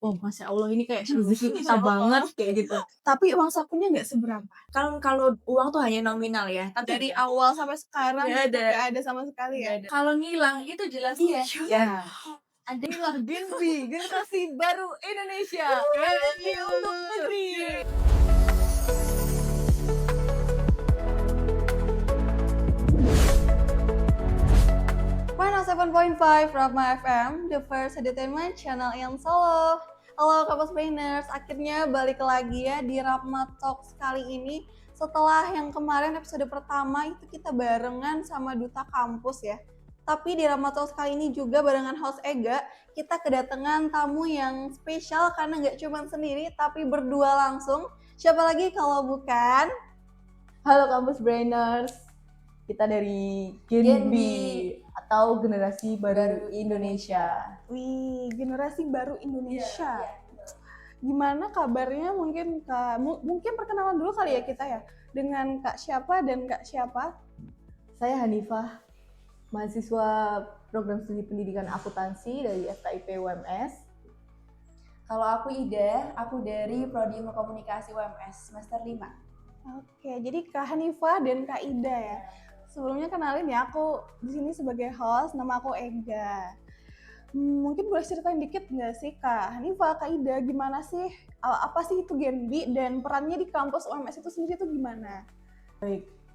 Oh, Masya Allah ini kayak rezeki Masya kita Allah. banget kayak gitu. Tapi uang sakunya nggak seberapa? Kan kalau uang tuh hanya nominal ya, tapi Dari awal sampai sekarang nggak gitu ada, nggak ada sama sekali nggak ya? ada. Kalau ngilang itu jelas Iya. ya. Adalah Genbi, generasi baru Indonesia. Genbi untuk negeri. Mana 7.5 Rahma FM, the first entertainment channel in Solo. Halo Kampus Brainers, akhirnya balik lagi ya di Rahma Talks kali ini. Setelah yang kemarin episode pertama itu kita barengan sama Duta Kampus ya. Tapi di Rahma Talks kali ini juga barengan host Ega, kita kedatangan tamu yang spesial karena nggak cuma sendiri tapi berdua langsung. Siapa lagi kalau bukan? Halo Kampus Brainers, kita dari Genbi atau Generasi Baru Indonesia. Wih, generasi baru Indonesia. Gimana kabarnya? Mungkin mungkin perkenalan dulu kali ya kita ya. Dengan Kak siapa dan Kak siapa? Saya Hanifah, mahasiswa program studi pendidikan akuntansi dari FKIP UMS. Kalau aku Ida, aku dari Prodi Ilmu Komunikasi UMS semester 5. Oke, jadi Kak Hanifah dan Kak Ida ya. Sebelumnya kenalin ya, aku di sini sebagai host, nama aku Ega. Mungkin boleh ceritain dikit nggak sih Kak Hanifah, Kak Ida, gimana sih, apa sih itu Genbi dan perannya di kampus UMS itu sendiri itu gimana?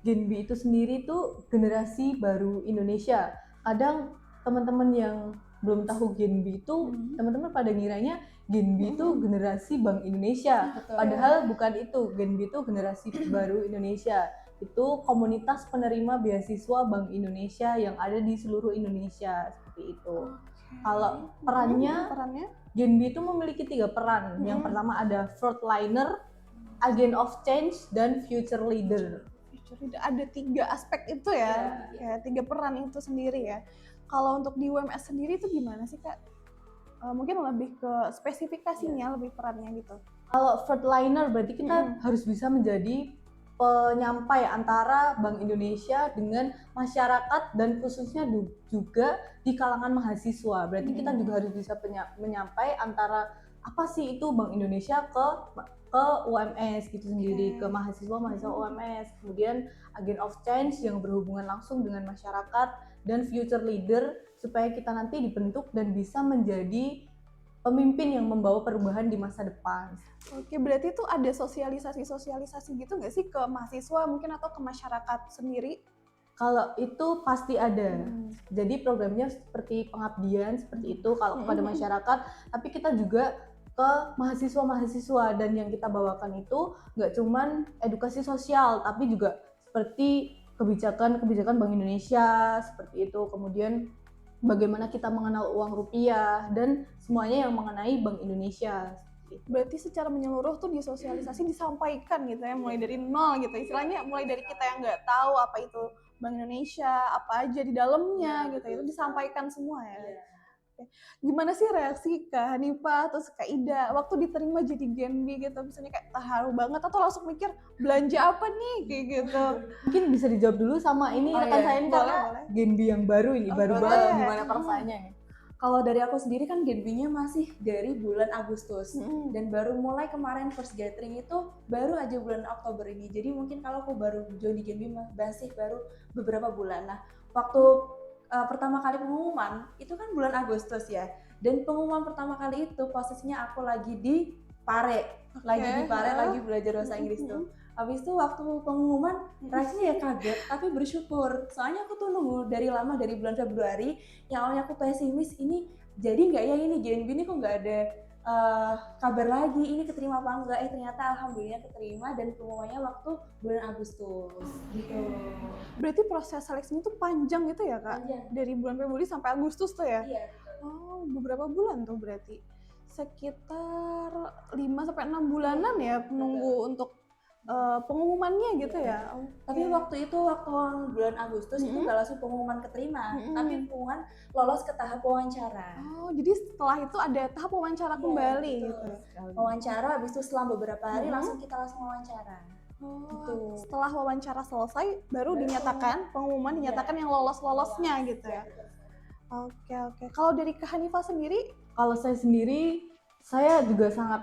Genbi itu sendiri tuh Generasi Baru Indonesia. Kadang teman-teman yang belum tahu Genbi itu, teman-teman pada ngiranya Genbi itu generasi Bank Indonesia. Betul. Padahal bukan itu. Genbi itu Generasi Baru Indonesia. Itu komunitas penerima beasiswa Bank Indonesia yang ada di seluruh Indonesia, seperti itu. Kalau perannya, Genbi itu memiliki 3 peran. Yang pertama ada frontliner, agent of change, dan future leader. Ada 3 aspek itu ya, kayak 3 peran itu sendiri ya. Kalau untuk di UMS sendiri itu gimana sih Kak? Mungkin lebih ke spesifikasinya, lebih perannya gitu. Kalau frontliner berarti kita harus bisa menjadi penyampai antara Bank Indonesia dengan masyarakat dan khususnya juga di kalangan mahasiswa. Berarti kita juga harus bisa menyampai antara apa sih itu Bank Indonesia ke UMS gitu sendiri, ke mahasiswa UMS. Kemudian agent of change yang berhubungan langsung dengan masyarakat, dan future leader supaya kita nanti dibentuk dan bisa menjadi pemimpin yang membawa perubahan di masa depan. Oke, berarti itu ada sosialisasi gitu nggak sih ke mahasiswa mungkin atau ke masyarakat sendiri? Kalau itu pasti ada. Jadi programnya seperti pengabdian seperti itu kalau kepada masyarakat, tapi kita juga ke mahasiswa-mahasiswa, dan yang kita bawakan itu nggak cuman edukasi sosial tapi juga seperti kebijakan Bank Indonesia seperti itu, kemudian bagaimana kita mengenal uang rupiah dan semuanya yang mengenai Bank Indonesia. Berarti secara menyeluruh tuh disosialisasi, disampaikan gitu ya, mulai dari nol gitu, istilahnya mulai dari kita yang nggak tahu apa itu Bank Indonesia, apa aja di dalamnya gitu, itu disampaikan semua ya. Gimana sih reaksi Kak Hanifah terus Kak Ida waktu diterima jadi Genbi gitu, misalnya kayak terharu banget atau langsung mikir belanja apa nih kayak gitu? Mungkin bisa dijawab dulu sama ini rekan saya ini, karena Genbi yang baru ini, baru banget. Gimana perasaannya? Kalau dari aku sendiri kan Genbi-nya masih dari bulan Agustus dan baru mulai kemarin first gathering itu baru aja bulan Oktober ini. Jadi mungkin kalau aku baru join di Genbi masih baru beberapa bulan. Nah, waktu pertama kali pengumuman itu kan bulan Agustus ya. Dan pengumuman pertama kali itu posisinya aku lagi di Pare, lagi belajar bahasa Inggris tuh. Habis itu waktu pengumuman reaksinya ya kaget tapi bersyukur. Soalnya aku tuh nunggu dari lama, dari bulan Februari. Yang awalnya aku pesimis, ini jadi nggak ya ini Genbi ini kok nggak ada kabar lagi, ini keterima apa enggak. Ternyata alhamdulillah keterima dan pengumumannya waktu bulan Agustus gitu. Berarti proses seleksinya tuh panjang gitu ya Kak? Panjang. Dari bulan Februari sampai Agustus tuh ya? Iya. Oh, beberapa bulan tuh berarti. Sekitar 5-6 bulanan ya menunggu untuk pengumumannya gitu ya. Tapi waktu itu waktu bulan Agustus itu nggak langsung pengumuman keterima, tapi pengumuman lolos ke tahap wawancara. Oh, jadi setelah itu ada tahap wawancara kembali gitu. Wawancara, habis itu setelah beberapa hari langsung wawancara. Gitu. Setelah wawancara selesai baru dinyatakan pengumuman, dinyatakan yang lolos-lolosnya gitu ya. Oke. Kalau dari Kak Hanifah sendiri? Kalau saya sendiri Saya juga sangat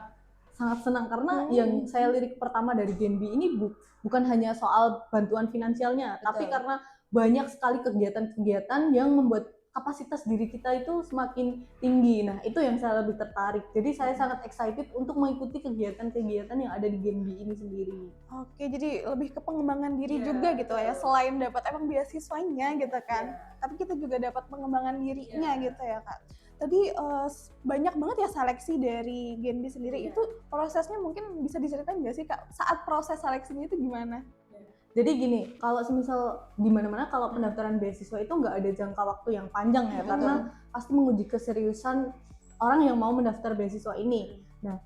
senang karena yang saya lirik pertama dari Genbi ini bukan hanya soal bantuan finansialnya, tapi karena banyak sekali kegiatan-kegiatan yang membuat kapasitas diri kita itu semakin tinggi. Nah, itu yang saya lebih tertarik. Jadi saya sangat excited untuk mengikuti kegiatan-kegiatan yang ada di Genbi ini sendiri. Oke, jadi lebih ke pengembangan diri juga gitu ya, selain dapat emang beasiswanya gitu kan, tapi kita juga dapat pengembangan dirinya gitu ya Kak. Tadi banyak banget ya seleksi dari Genbi sendiri, itu prosesnya mungkin bisa diceritain nggak sih Kak, saat proses seleksinya itu gimana? Jadi gini, kalau semisal di mana-mana kalau pendaftaran beasiswa itu nggak ada jangka waktu yang panjang ya, karena pasti menguji keseriusan orang yang mau mendaftar beasiswa ini. Nah,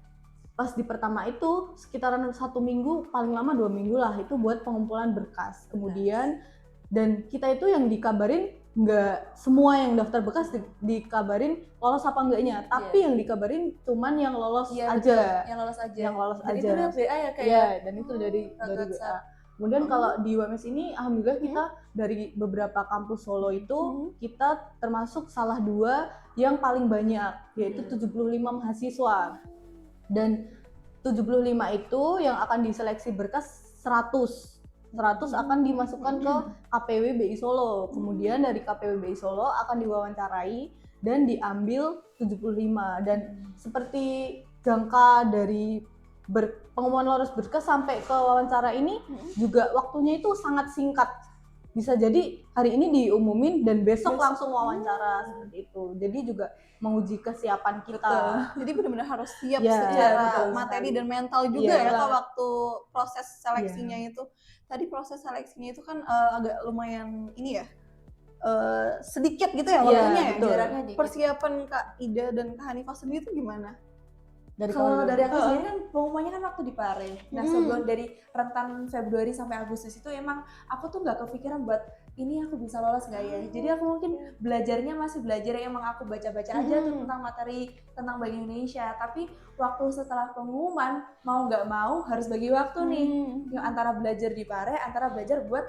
pas di pertama itu sekitaran 1 minggu, paling lama 2 minggu lah itu buat pengumpulan berkas. Kemudian dan kita itu yang dikabarin nggak semua yang daftar berkas dikabarin lolos apa enggaknya, tapi yang dikabarin cuman yang lolos aja. Yang lolos aja. Yang lolos Dan aja. itu dari WA ya kayak. Iya, dan itu dari WA. Kemudian kalau di UMS ini alhamdulillah kita dari beberapa kampus Solo itu kita termasuk salah 2 yang paling banyak, yaitu 75 mahasiswa. Dan 75 itu yang akan diseleksi berkas 100 akan dimasukkan ke KPW BI Solo. Kemudian dari KPW BI Solo akan diwawancarai dan diambil 75. Dan seperti jangka dari pengumuman lolos berkas sampai ke wawancara ini juga waktunya itu sangat singkat. Bisa jadi hari ini diumumin dan besok langsung wawancara seperti itu. Jadi juga menguji kesiapan kita. Jadi benar-benar harus siap Ya, secara betul materi sekali. dan mental juga Iya. ya Kak, waktu proses seleksinya itu. Tadi proses seleksinya itu kan agak lumayan ini ya, sedikit gitu ya waktunya ya. betul. Jaraknya dikit. Persiapan Kak Ida dan Kak Hanifah sendiri itu gimana? Kalau dari aku sendiri kan pengumumannya kan waktu di Pare. Nah sebelum dari rentan Februari sampai Agustus itu emang aku tuh nggak kepikiran buat ini aku bisa lolos nggak ya. Jadi aku mungkin belajarnya masih belajar yang emang aku baca-baca aja tuh tentang materi tentang Bank Indonesia. Tapi waktu setelah pengumuman mau nggak mau harus bagi waktu nih. Yang antara belajar di Pare, antara belajar buat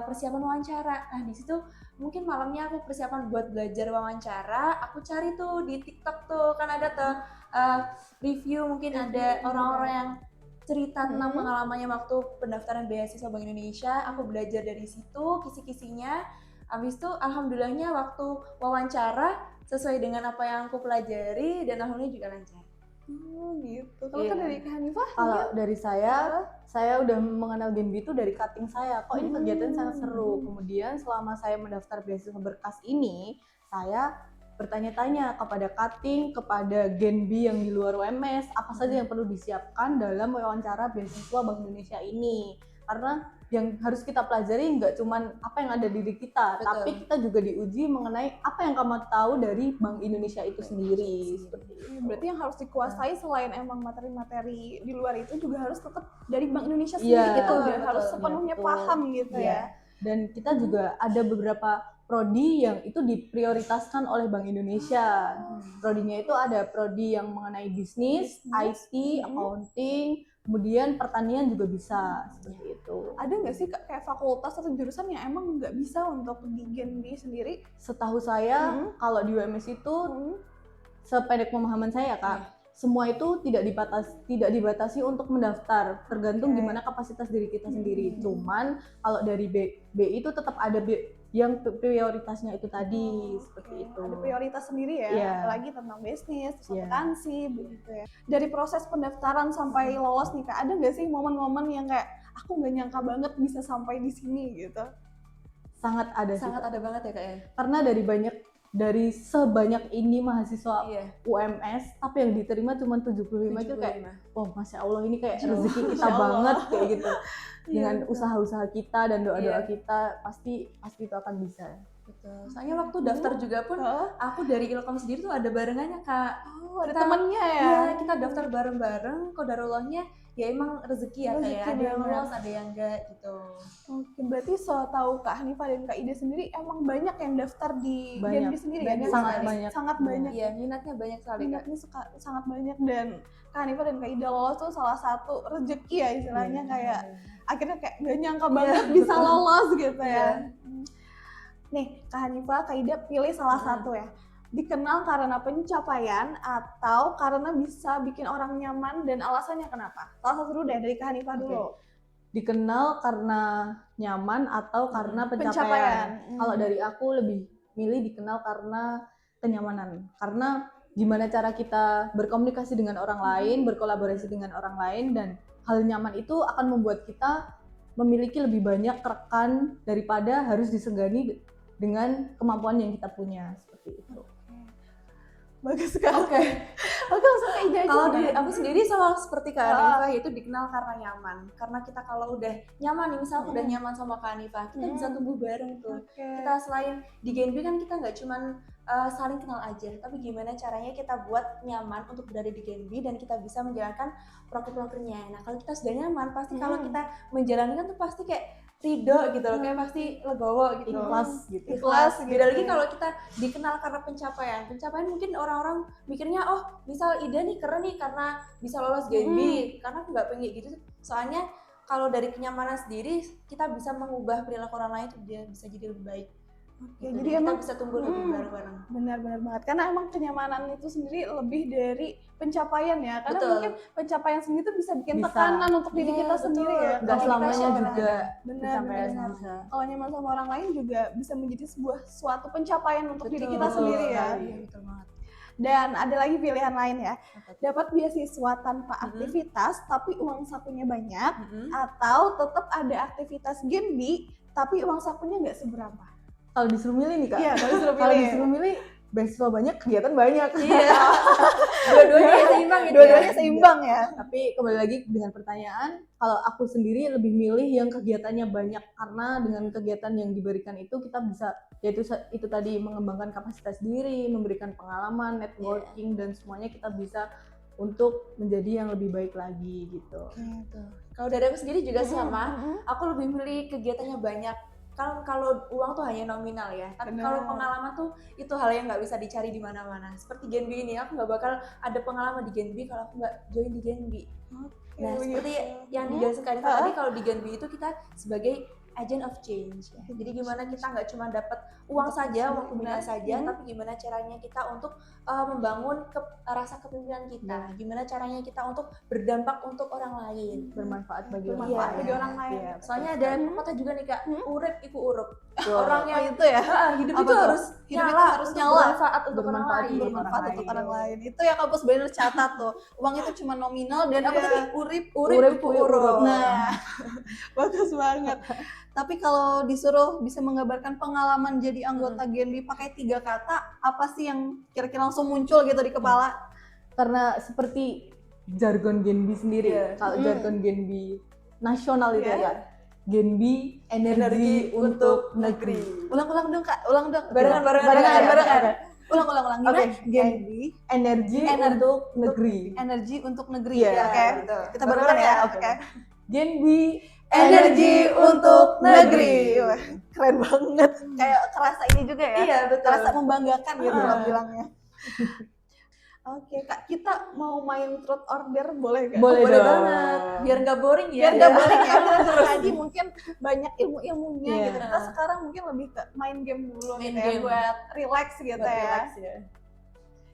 persiapan wawancara. Nah di situ mungkin malamnya aku persiapan buat belajar wawancara. Aku cari tuh di TikTok tuh kan ada tuh review, mungkin ada orang-orang yang cerita tentang pengalamannya waktu pendaftaran beasiswa Bank Indonesia. Aku belajar dari situ kisi-kisinya. Habis itu alhamdulillahnya waktu wawancara sesuai dengan apa yang aku pelajari dan alhamdulillah juga lancar. Oh gitu. Kalau kan dari Kak Hanifah? Kalau dari saya udah mengenal Genbi itu dari cutting saya. Kok ini kegiatan sangat seru. Kemudian selama saya mendaftar beasiswa berkas ini, saya bertanya-tanya kepada cutting, kepada Genbi yang di luar UMS, apa saja yang perlu disiapkan dalam wawancara beasiswa Bank Indonesia ini. Karena yang harus kita pelajari nggak cuman apa yang ada di diri kita, tapi kita juga diuji mengenai apa yang kamu tahu dari Bank Indonesia itu sendiri. Seperti itu. Berarti yang harus dikuasai selain emang materi-materi di luar itu juga harus tetap dari Bank Indonesia sendiri gitu, dan harus sepenuhnya paham gitu ya. Dan kita juga ada beberapa prodi yang itu diprioritaskan oleh Bank Indonesia. Prodinya itu ada prodi yang mengenai bisnis, IT, accounting, kemudian pertanian juga bisa seperti itu. Ada nggak sih kayak fakultas atau jurusan yang emang nggak bisa untuk di Genbi sendiri? Setahu saya kalau di UMS itu sependek pemahaman saya Kak, semua itu tidak dibatasi untuk mendaftar, tergantung gimana kapasitas diri kita sendiri. Cuman kalau dari BI itu tetap ada yang prioritasnya itu tadi seperti itu. Ada prioritas sendiri ya, Iya. apalagi tentang bisnis, akuntansi, begitu ya. Dari proses pendaftaran sampai lolos nih Kak, ada nggak sih momen-momen yang kayak aku nggak nyangka banget bisa sampai di sini gitu? Sangat ada sih, Sangat Kak. ada banget ya Kak ya. Karena dari sebanyak ini mahasiswa UMS, tapi yang diterima cuma 75 itu kayak, oh Masya Allah ini kayak rezeki kita banget kayak gitu. Dengan usaha-usaha kita dan doa-doa kita pasti itu akan bisa. Betul. Soalnya waktu daftar juga pun aku dari Ilkom sendiri tuh ada barengannya Kak. Oh, ada temennya ya? Iya, kita daftar bareng-bareng, qadarullahnya ya emang rezeki ya kayak ada yang lolos, ada yang enggak gitu. Oke, berarti setahu Kak Hanifah dan Kak Ida sendiri emang banyak yang daftar di Genbi sendiri ya? Sangat banyak. Iya, minatnya banyak sekali Kak. Minatnya sangat banyak, dan Kak Hanifah dan Kak Ida lolos tuh salah satu rezeki ya istilahnya, kayak akhirnya kayak gak nyangka banget bisa lolos gitu ya. Nih Kak Hanifah, Kak Ida pilih salah satu ya. dikenal karena pencapaian atau karena bisa bikin orang nyaman dan alasannya kenapa? Salah satu dulu deh dari Kak Hanifah dulu. Dikenal karena nyaman atau karena Pencapaian. pencapaian. Kalau dari aku lebih milih dikenal karena kenyamanan. Karena gimana cara kita berkomunikasi dengan orang lain, berkolaborasi dengan orang lain, dan hal nyaman itu akan membuat kita memiliki lebih banyak rekan daripada harus disegani dengan kemampuan yang kita punya, seperti itu. Bagus sekali. Oke. Oke, langsung ke Ida aja. Kalau dari aku sendiri sama seperti Kak Hanifah, yaitu dikenal karena nyaman. Karena kita kalau udah nyaman nih, misal udah nyaman sama Kak Hanifah, kita bisa tumbuh bareng tuh. Oke. Kita selain di Genbi kan kita nggak cuman saling kenal aja, tapi gimana caranya kita buat nyaman untuk berada di Genbi dan kita bisa menjalankan proker-prokernya. Nah kalau kita sudah nyaman, pasti kalau kita menjalankan tuh pasti kayak ridho gitu loh, kayak pasti legowo gitu. Ikhlas gitu. Ikhlas Beda gitu. lagi kalau kita dikenal karena pencapaian. Pencapaian mungkin orang-orang mikirnya, oh misal Ida nih keren nih karena bisa lolos Genbi, karena aku nggak pengen gitu. Soalnya kalau dari kenyamanan sendiri kita bisa mengubah perilaku orang lain tuh dia bisa jadi lebih baik. Oke, Gitu. jadi kita emang bisa tumbuh lebih bareng-bareng. benar-benar banget. Karena emang kenyamanan itu sendiri lebih dari pencapaian ya. Karena Betul. mungkin pencapaian sendiri tuh bisa bikin Bisa. tekanan untuk diri Iya, kita betul. sendiri ya. Gak Kalau kita selamanya nyaman. juga Benar, pencapaian benar. bisa. Kalau nyaman sama orang lain juga bisa menjadi sebuah suatu pencapaian untuk diri kita Betul sendiri ya. sekali, betul banget. Dan ada lagi pilihan lain ya. Apa tuh? Dapat beasiswa tanpa aktivitas tapi uang sakunya banyak, Mm-mm. atau tetap ada aktivitas Genbi tapi uang sakunya nggak seberapa. Kalau disuruh milih nih Kak, Iya, kalau disuruh kalau pilih. disuruh milih beasiswa banyak, kegiatan banyak. Iya. Dua-duanya seimbang gitu. Dua-duanya seimbang ya. Tapi kembali lagi dengan pertanyaan, kalau aku sendiri lebih milih yang kegiatannya banyak, karena dengan kegiatan yang diberikan itu kita bisa, yaitu itu tadi mengembangkan kapasitas diri, memberikan pengalaman, networking, dan semuanya kita bisa untuk menjadi yang lebih baik lagi gitu. Gitu. Kalau dari aku sendiri juga sama, aku lebih milih kegiatannya banyak. Kalau uang tuh hanya nominal ya, tapi Benar. kalau pengalaman tuh itu hal yang nggak bisa dicari di mana-mana. Seperti Genbi ini, aku nggak bakal ada pengalaman di Genbi kalau aku nggak join di Genbi. Nah, seperti yang dijelaskan Kak Hanifah tadi, kalau di Genbi itu kita sebagai agent of change. Ya. Jadi gimana kita nggak cuma dapat uang saja, uang pembinaan saja, tapi gimana caranya kita untuk membangun rasa kepemimpinan kita. Gimana caranya kita untuk berdampak untuk orang lain. Bermanfaat bagi orang Bermanfaat lain. bagi orang lain. Iya, Soalnya ada pepatah juga nih Kak, urip iku urup. betul. Orang yang itu ya. hidup Apa itu tuh? harus Hidup itu nyala, harus untuk nyala. bermanfaat untuk orang Bermanfaat lain. untuk Bermanfaat orang untuk lain. orang lain. Itu yang kampus bener catat tuh. Uang itu cuma nominal dan apa Iya. tadi urip Urip iku urup. Nah, bagus banget. Tapi kalau disuruh bisa menggambarkan pengalaman jadi anggota Genbi pakai 3 kata, apa sih yang kira-kira langsung muncul gitu di kepala? Karena seperti jargon Genbi sendiri, Iya. kalau jargon Genbi nasional itu Iya. ya, Genbi energi untuk negeri. Ulang dong Kak, ulang dong. Barengan. Ulang. Gimana? Oke. Genbi Energi untuk negeri. energi untuk negeri. Iya, Oke. betul. Kita barengan ya. Oke. Genbi Energi untuk negeri. Wah, keren banget. Kayak kerasa ini juga ya. Iya, betul. Kerasa membanggakan gitu Ah. lah bilangnya. Oke Kak, kita mau main truth order boleh nggak? Boleh Boleh dong. banget. Biar nggak boring ya. Biar nggak boring ya. Kita tadi mungkin banyak ilmu-ilmunya Iya. gitu. Kita sekarang mungkin lebih ke main game dulu Main gitu ya, game. buat relax gitu Buat ya. relax ya.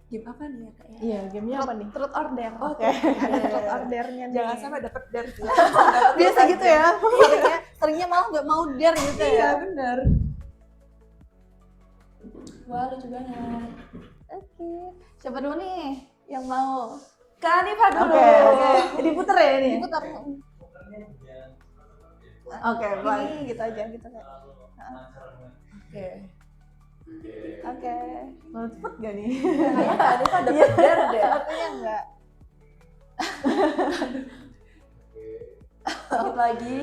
Game apa nih ya Kak ya? Iya, gamenya apa nih? Truth order. Oke. Ada truth ordernya nih. Jangan sampai dapat dari Biasa gitu ya. Seringnya malah nggak mau dare gitu Iya, ya. benar. Wah, lucu banget. Oke. Siapa dulu nih yang mau? Kak Hanifah dulu. Oke. Diputer ya ini. Diputar. Oke, baik. Ini gitu aja gitu kan. Oke. Oke. Mau cepet gak nih? Kayaknya Kak Hanifah dapat dar deh. Artinya enggak. Dikit lagi.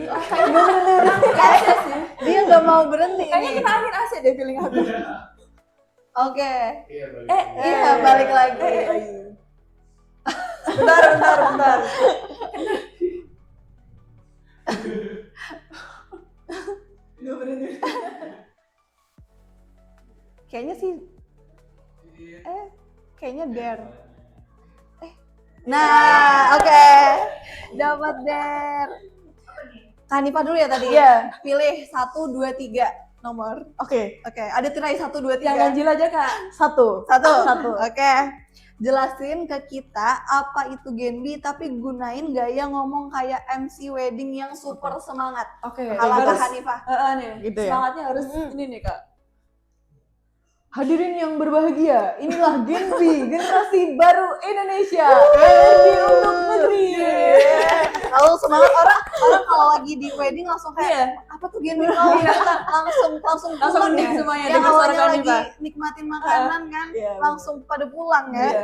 Kayaknya sih. Dia nggak mau berhenti Kayaknya nih. kita angin AC deh feeling aku. Oke. Iya, balik lagi. Bentar. Kayaknya sih. Kayaknya dare. Nah, oke. Dapat dare. Kak Hanifah dulu ya tadi? Iya. Pilih 1, 2, 3. nomor. Oke, ada tirai 1, 2, 3. Yang ganjil aja Kak. Satu. Oke. Jelasin ke kita apa itu Genbi, tapi gunain gaya ngomong kayak MC wedding yang super semangat. Oke. Ala Harus Kak Hanifah. nih. Gitu ya? Semangatnya harus ini nih Kak. Hadirin yang berbahagia, inilah Genbi, generasi baru Indonesia. Genbi untuk negeri. Lalu semangat orang kalau lagi di wedding langsung kayak apa tuh Genbi? Langsung Langsung pulang mending ya. semuanya Yang dengan suara awalnya Kak lagi Hanifah. nikmatin makanan kan, Iya, langsung pada pulang ya. Iya.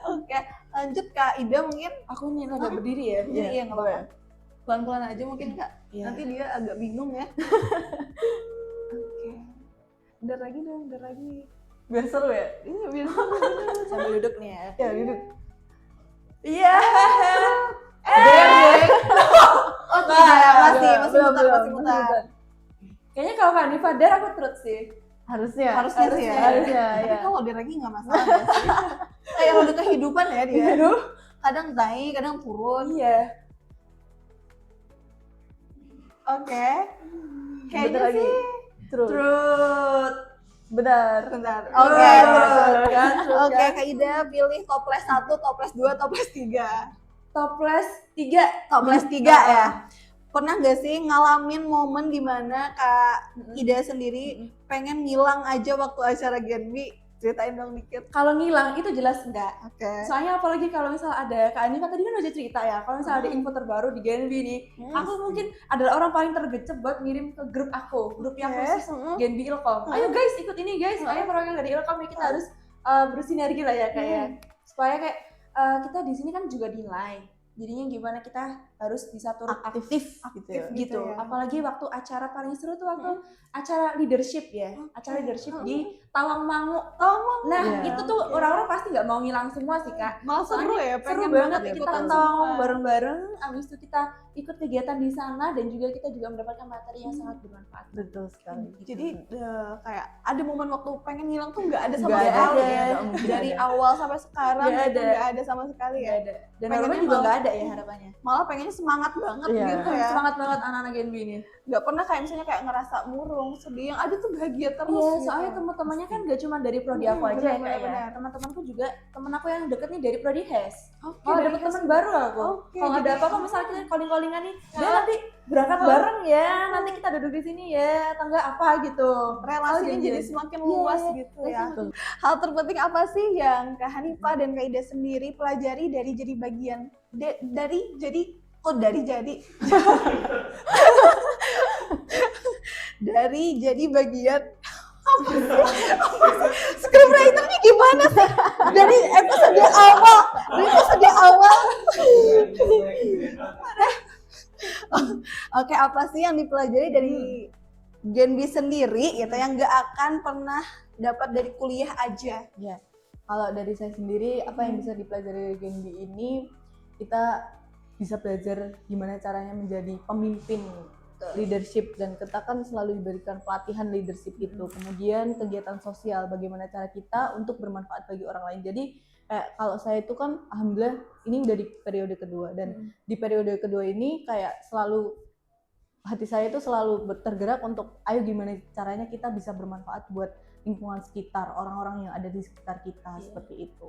Oke, lanjut Kak Ida mungkin. Aku nih rada berdiri ya. Iya, nggak apa-apa. Pelan-pelan aja mungkin Kak. Iya. Nanti dia agak bingung ya. Oke. Bentar lagi dong, bentar lagi. Biar seru ya? Iya, biar Sambil duduk nih ya. Ya, duduk. Iya. Oh, tidak ya, masih mutar. Kayaknya kalau Kak Hanifah dar aku turut sih. Harusnya Harusnya sih ya. Harusnya, Tapi ya. kalau dia lagi nggak masalah nggak sih? Kayak roda kehidupan ya dia. Kadang naik, kadang turun. Iya. Oke. Bentar Kayaknya lagi. sih. Terus. Turut. Bentar. Bentar. Turut, Oke. kan? Turut, Oke, kan? Kak Ida pilih toples 1, toples 2, toples 3. Toples 3. Toples 3 ya. Pernah nggak sih ngalamin momen dimana Kak Ida sendiri pengen ngilang aja waktu acara Genbi? Ceritain dong dikit. Kalau ngilang itu jelas enggak. Oke. Soalnya apalagi kalau misalnya ada Kak Hanifah tadi kan udah cerita ya, kalau misalnya ada info terbaru di Genbi nih, aku mungkin adalah orang paling tergecep buat ngirim ke grup aku, grup yang khusus Genbi Ilkom. Ayo guys ikut ini guys, soalnya perwakilan dari Ilkom ya kita harus bersinergi lah ya kayak supaya kayak kita di sini kan juga dinilai. Jadinya gimana kita harus bisa turut aktif gitu. ya. Apalagi waktu acara paling seru tuh waktu acara leadership ya, acara leadership di Tawangmangu. Nah Iya. itu tuh orang-orang pasti nggak mau ngilang semua sih Kak. Malah seru ya, Seru pengen banget banget kita ikutan tawang semua. bareng-bareng, abis itu kita ikut kegiatan di sana dan juga kita juga mendapatkan materi yang sangat bermanfaat. Betul sekali. Jadi kayak ada momen waktu pengen ngilang tuh nggak ada sama Nggak sekali ada, ya. nggak mungkin Dari ada. awal sampai sekarang Nggak itu ada. nggak ada sama sekali ya. Nggak ada. Dan Pengennya harapannya juga malah- nggak ada ya harapannya. Malah pengennya semangat banget Iya. gitu ya. Semangat banget anak-anak Genbi ini. Nggak pernah kayak misalnya kayak ngerasa murung, sedih, yang ada tuh bahagia terus. Iya, gitu. soalnya teman-temannya kan gak cuma dari prodi aku aja ya Kak ya. benar. Teman-temanku juga, teman aku yang deket nih dari prodi HES. Oke, Malah dari dapet HES. teman baru aku. Oke, Kalau ada jadi- apa-apa misalnya kita calling-callingan nih, dia nanti berangkat bareng ya, nanti kita duduk di sini ya, atau enggak apa gitu. relasinya Oh, jadi jadi- semakin Iya, luas iya. gitu ya. Hal terpenting apa sih yang Kak Hanifah dan Kak Ida sendiri pelajari dari jadi bagian dari jadi bagian scriptwriternya gimana sih dari episode awal Oke, apa sih yang dipelajari dari Genbi sendiri gitu yang nggak akan pernah dapat dari kuliah aja? Kalau dari saya sendiri, apa yang bisa dipelajari dari Genbi ini, kita bisa belajar gimana caranya menjadi pemimpin leadership, dan kita kan selalu diberikan pelatihan leadership itu. Kemudian kegiatan sosial, bagaimana cara kita untuk bermanfaat bagi orang lain. Jadi kalau saya itu kan alhamdulillah ini udah di periode kedua, dan di periode kedua ini kayak selalu hati saya itu selalu tergerak untuk ayo gimana caranya kita bisa bermanfaat buat lingkungan sekitar, orang-orang yang ada di sekitar kita, seperti itu.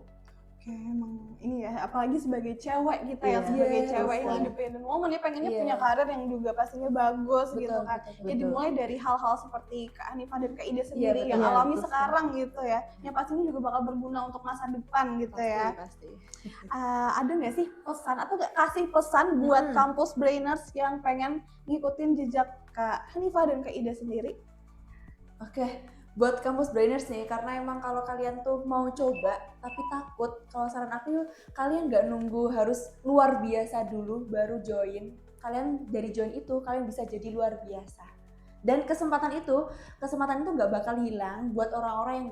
Oke, emang ini ya, apalagi sebagai cewek kita Iya, ya, sebagai iya, cewek betul. yang independen woman ya pengennya Iya. punya karir yang juga pastinya bagus gitu Betul, kan. betul, Ya betul. dimulai dari hal-hal seperti Kak Hanifah dan Kak Ida sendiri betul. yang Iya, alami betul. sekarang gitu ya, yang pastinya juga bakal berguna untuk masa depan gitu ya. Pasti. Ada nggak sih pesan atau nggak kasih pesan buat kampus brainers yang pengen ngikutin jejak Kak Hanifah dan Kak Ida sendiri? Oke, buat kampus brainers nih, karena emang kalau kalian tuh mau coba tapi takut, kalau saran aku kalian nggak nunggu harus luar biasa dulu baru join. Kalian dari join itu kalian bisa jadi luar biasa. Dan kesempatan itu nggak bakal hilang buat orang-orang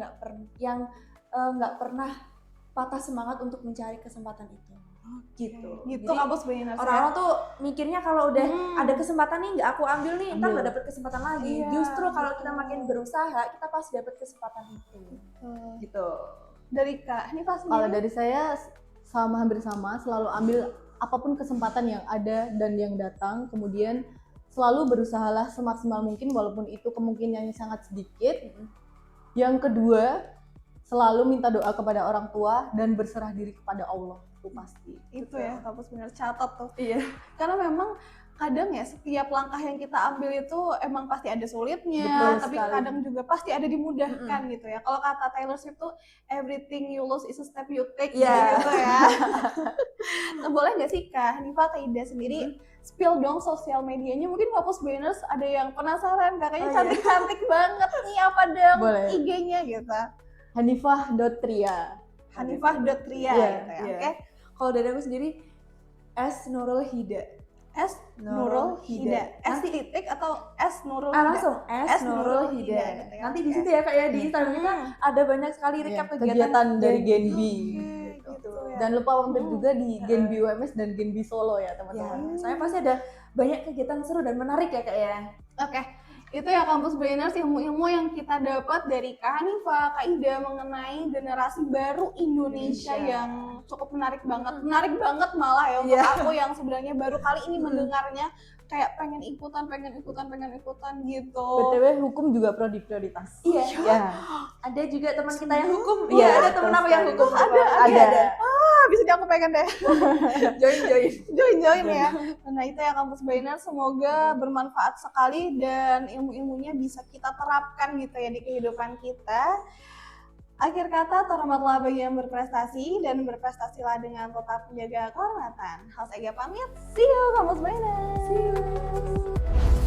yang nggak pernah patah semangat untuk mencari kesempatan itu. Gitu. Gitu Jadi, kampus brainers. orang-orang tuh mikirnya kalau udah Hmm. ada kesempatan nih nggak aku ambil nih, ntar Ambil. nggak dapet kesempatan lagi. Iya, Justru kalau kita betul. makin berusaha, kita pasti dapet kesempatan itu. Gitu. Dari Kak Hanifah Kalau sendiri. dari saya hampir sama, selalu ambil apapun kesempatan yang ada dan yang datang, kemudian selalu berusahalah semaksimal mungkin walaupun itu kemungkinannya sangat sedikit. Yang kedua, selalu minta doa kepada orang tua dan berserah diri kepada Allah, itu pasti. Itu ya, kampus bener catat tuh. Iya. Karena memang kadang ya setiap langkah yang kita ambil itu emang pasti ada sulitnya, Betul tapi sekali. kadang juga pasti ada dimudahkan gitu ya. Kalau kata Taylor Swift tuh everything you lose is a step you take Iya. gitu ya. Nah, boleh nggak sih Kak Hanifa, Kak Ida sendiri spill dong sosial medianya, mungkin Kampus Brainers ada yang penasaran, kakaknya Oh, iya. cantik-cantik banget nih, apa dong Boleh. IG-nya gitu. Hanifah.Tria. Hanifah.ria Iya, gitu ya. iya. Oke. Kalau dari aku sendiri S Nurul Hida. S Nurul Hida. S Nanti titik atau S Nurul Hida? langsung S Nurul Hida. gitu ya. Nanti di situ ya Kak ya, di Instagram kita ada banyak sekali recap Kegiatan dari Genbi. Gitu ya. Dan lupa mampir juga di Genbi UMS dan Genbi Solo ya Ya, teman-teman. soalnya pasti ada banyak kegiatan seru dan menarik ya Kak ya. Oke, itu ya Kampus Brainers, ilmu-ilmu yang kita dapat dari Kak Hanifa, Kak Ida mengenai generasi baru Indonesia yang cukup menarik banget. Menarik banget malah ya untuk aku yang sebenarnya baru kali ini mendengarnya, kayak pengen ikutan gitu. BTW hukum juga prodi prioritas. Iya. Ya. Ada juga teman kita yang hukum. Iya, Ada teman apa yang hukum? Ada. Habis ini aku pengen deh Join. ya. Nah itu ya Kampus Brainers, semoga bermanfaat sekali dan ilmu-ilmunya bisa kita terapkan gitu ya di kehidupan kita. Akhir kata, terhormatlah bagi yang berprestasi dan berprestasilah dengan tetap menjaga kehormatan. Hals Ega pamit, see you Kampus Brainers. See you.